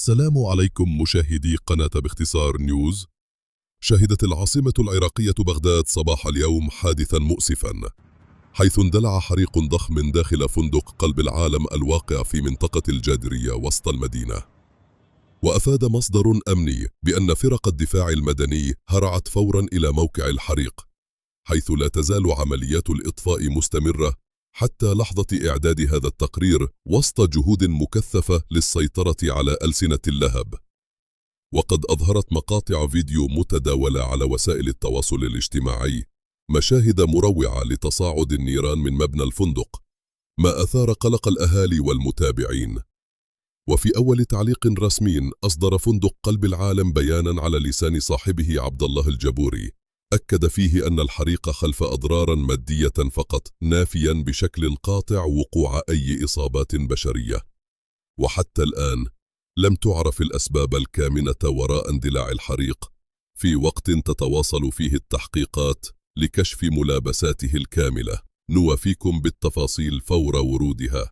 السلام عليكم مشاهدي قناة باختصار نيوز. شهدت العاصمة العراقية بغداد صباح اليوم حادثا مؤسفا، حيث اندلع حريق ضخم داخل فندق قلب العالم الواقع في منطقة الجادرية وسط المدينة. وأفاد مصدر أمني بأن فرق الدفاع المدني هرعت فورا إلى موقع الحريق، حيث لا تزال عمليات الإطفاء مستمرة حتى لحظة إعداد هذا التقرير وسط جهود مكثفة للسيطرة على ألسنة اللهب. وقد أظهرت مقاطع فيديو متداولة على وسائل التواصل الاجتماعي مشاهد مروعة لتصاعد النيران من مبنى الفندق، ما أثار قلق الأهالي والمتابعين. وفي أول تعليق رسمي أصدر فندق قلب العالم بيانا على لسان صاحبه عبد الله الجبوري، أكد فيه أن الحريق خلف أضرارا مادية فقط، نافيا بشكل قاطع وقوع أي إصابات بشرية. وحتى الآن لم تعرف الأسباب الكامنة وراء اندلاع الحريق، في وقت تتواصل فيه التحقيقات لكشف ملابساته الكاملة. نوافيكم بالتفاصيل فور ورودها.